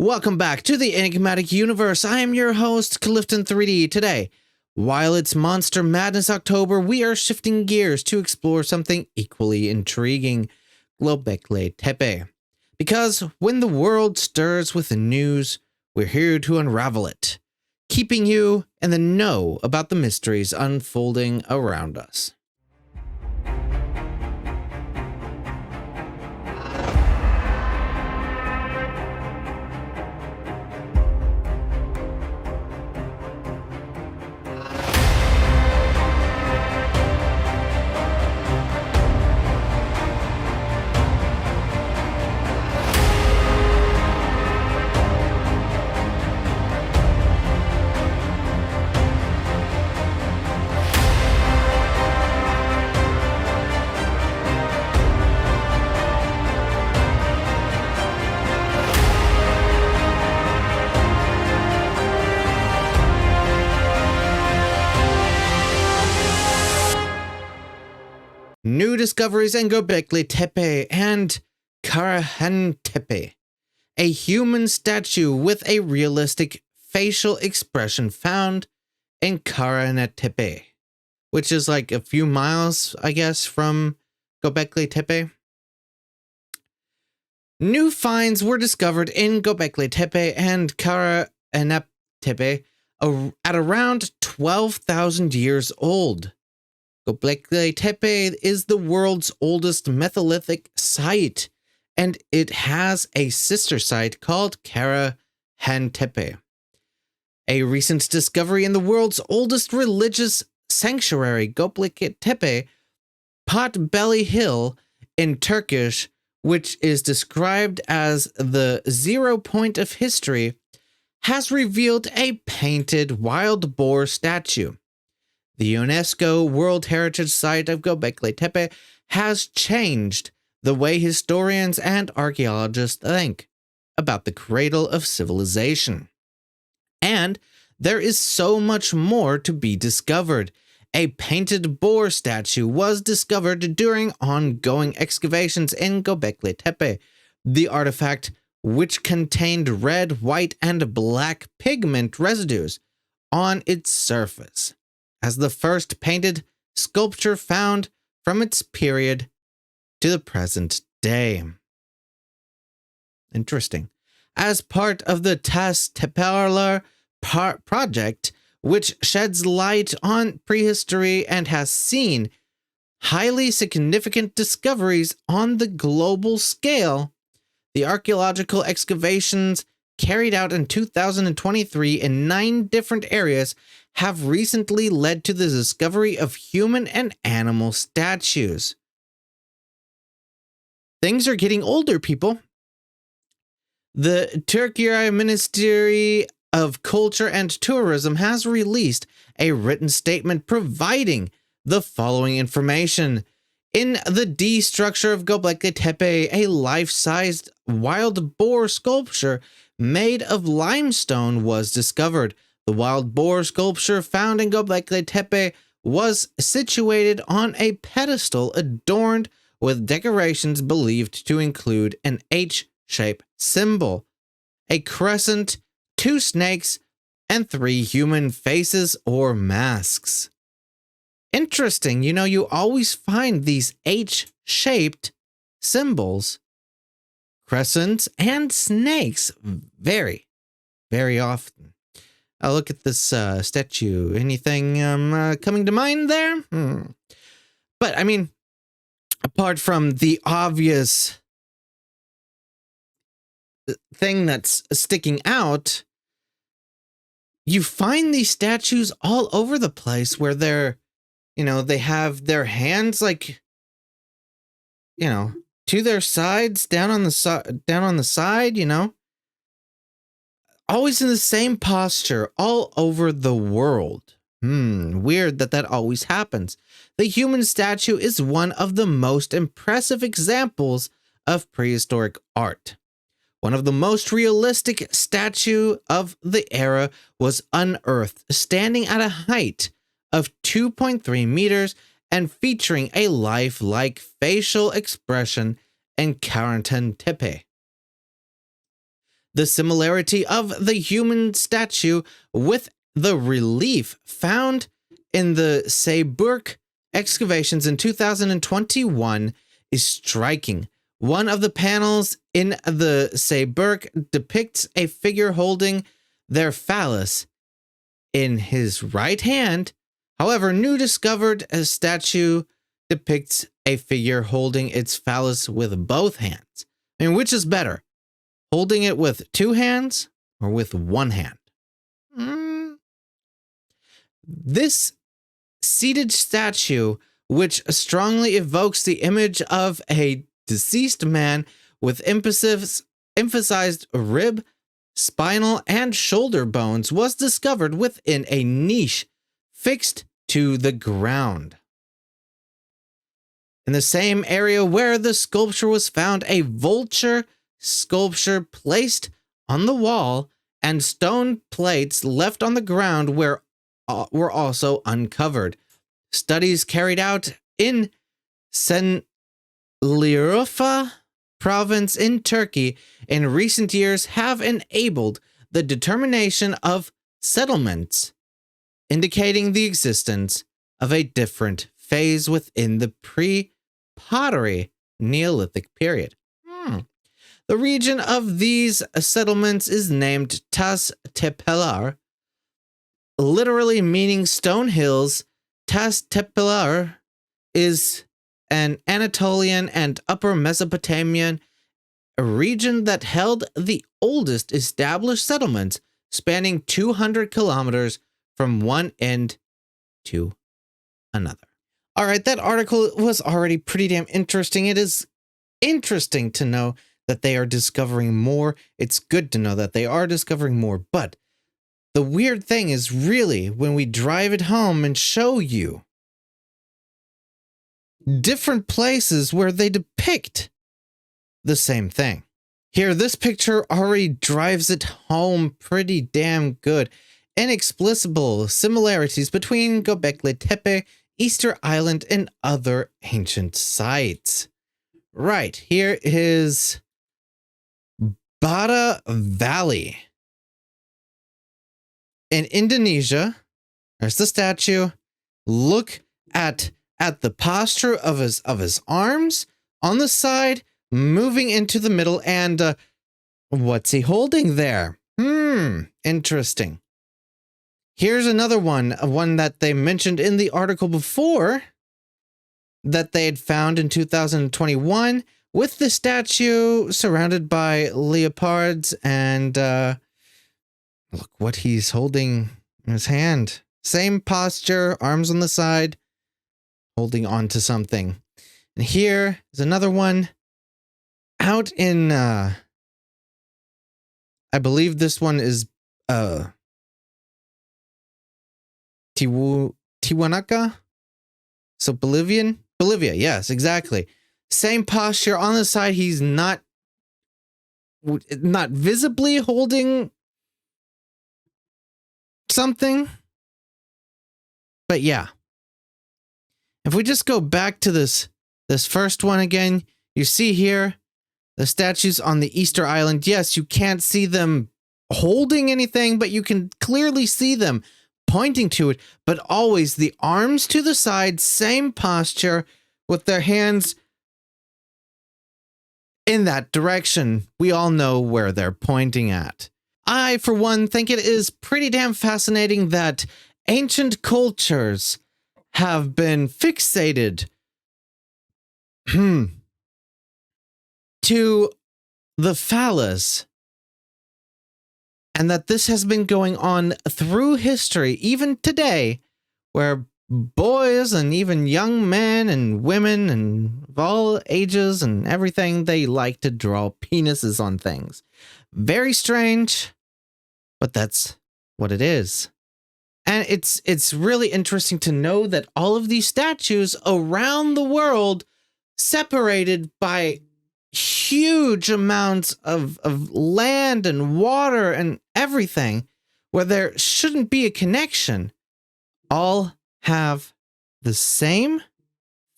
Welcome back to the Enigmatic universe. I am your host, Clifton3D. Today, while it's Monster Madness October, we are shifting gears to explore something equally intriguing, Göbeklitepe. Because when the world stirs with the news, we're here to unravel it, keeping you in the know about the mysteries unfolding around us. New discoveries in Göbeklitepe and Karahantepe. A human statue with a realistic facial expression found in Karahantepe, which is like a few miles, I guess, from Göbeklitepe. New finds were discovered in Göbeklitepe and Karahantepe at around 12,000 years old. Göbeklitepe is the world's oldest metholithic site, and it has a sister site called Karahantepe. A recent discovery in the world's oldest religious sanctuary, Göbeklitepe Potbelly Hill in Turkish, which is described as the 0 point of history, has revealed a painted wild boar statue. The UNESCO World Heritage Site of Göbeklitepe has changed the way historians and archaeologists think about the cradle of civilization. And there is so much more to be discovered. A painted boar statue was discovered during ongoing excavations in Göbeklitepe. The artifact, which contained red, white, and black pigment residues on its surface, as the first painted sculpture found from its period to the present day. Interesting. As part of the Tasteparler project, which sheds light on prehistory and has seen highly significant discoveries on the global scale, the archaeological excavations carried out in 2023 in 9 different areas have recently led to the discovery of human and animal statues. Things are getting older, people. The Turkey Ministry of Culture and Tourism has released a written statement providing the following information. In the D structure of Göbeklitepe, a life-sized wild boar sculpture made of limestone was discovered. The wild boar sculpture found in Göbeklitepe was situated on a pedestal adorned with decorations believed to include an H-shaped symbol, a crescent, 2 snakes, and 3 human faces or masks. Interesting, you always find these H-shaped symbols, crescents, and snakes very, very often. I'll look at this statue. Anything coming to mind there? But, I mean, apart from the obvious thing that's sticking out, you find these statues all over the place where they're, they have their hands like, to their sides, down on the side, always in the same posture all over the world. Weird that always happens. The human statue is one of the most impressive examples of prehistoric art. One of the most realistic statue of the era was unearthed, standing at a height of 2.3 meters and featuring a lifelike facial expression in Karahantepe. The similarity of the human statue with the relief found in the Seeburg excavations in 2021 is striking. One of the panels in the Seeburg depicts a figure holding their phallus in his right hand. However, new discovered statue depicts a figure holding its phallus with both hands. I mean, which is better? Holding it with two hands or with one hand? This seated statue, which strongly evokes the image of a deceased man with emphasized rib, spinal, and shoulder bones, was discovered within a niche fixed to the ground. In the same area where the sculpture was found, a vulture sculpture placed on the wall and stone plates left on the ground were also uncovered. Studies carried out in Şanlıurfa province in Turkey in recent years have enabled the determination of settlements, indicating the existence of a different phase within the pre-pottery Neolithic period. The region of these settlements is named Tas Tepeler, literally meaning stone hills. Tas Tepeler is an Anatolian and Upper Mesopotamian region that held the oldest established settlements, spanning 200 kilometers from one end to another. All right, that article was already pretty damn interesting. It is interesting to know that they are discovering more. It's good to know that they are discovering more. But the weird thing is really when we drive it home and show you different places where they depict the same thing. Here, this picture already drives it home pretty damn good. Inexplicable similarities between Göbeklitepe, Easter Island, and other ancient sites. Right, here is Bada Valley in Indonesia. There's the statue. Look at the posture of his arms on the side, moving into the middle, and what's he holding there? Interesting. Here's another one that they mentioned in the article before that they had found in 2021 with the statue surrounded by leopards, and look what he's holding in his hand. Same posture, arms on the side, holding on to something. And here is another one out in, I believe this one is Tiwanaku? So Bolivia, yes, exactly. Same posture on the side. He's not visibly holding something. But yeah. If we just go back to this first one again, you see here the statues on the Easter Island. Yes, you can't see them holding anything, but you can clearly see them pointing to it, but always the arms to the side, same posture with their hands in that direction. We all know where they're pointing at. I, for one, think it is pretty damn fascinating that ancient cultures have been fixated to the phallus, and that this has been going on through history, even today, where boys and even young men and women and of all ages and everything, they like to draw penises on things. Very strange, but that's what it is. And it's really interesting to know that all of these statues around the world, separated by huge amounts of land and water and everything, where there shouldn't be a connection, all have the same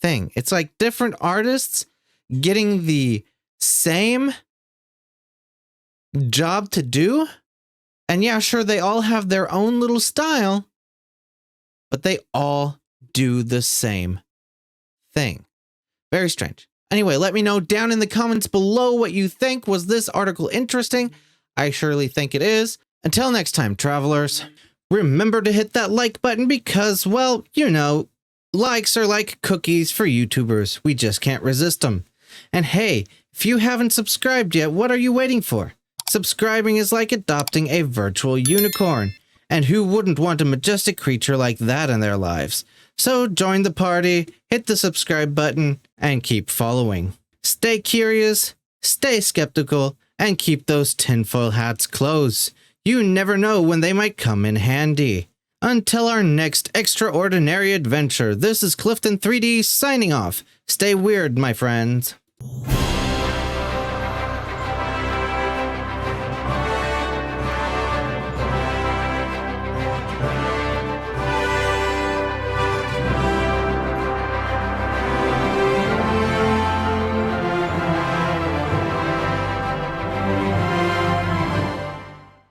thing. It's like different artists getting the same job to do. And yeah, sure, they all have their own little style, but they all do the same thing. Very strange. Anyway, let me know down in the comments below what you think. Was this article interesting? I surely think it is. Until next time, travelers, remember to hit that like button because, well, you know, likes are like cookies for YouTubers. We just can't resist them. And hey, if you haven't subscribed yet, what are you waiting for? Subscribing is like adopting a virtual unicorn. And who wouldn't want a majestic creature like that in their lives? So join the party, hit the subscribe button, and keep following. Stay curious, stay skeptical, and keep those tinfoil hats closed. You never know when they might come in handy. Until our next extraordinary adventure, this is Clifton3D signing off. Stay weird, my friends.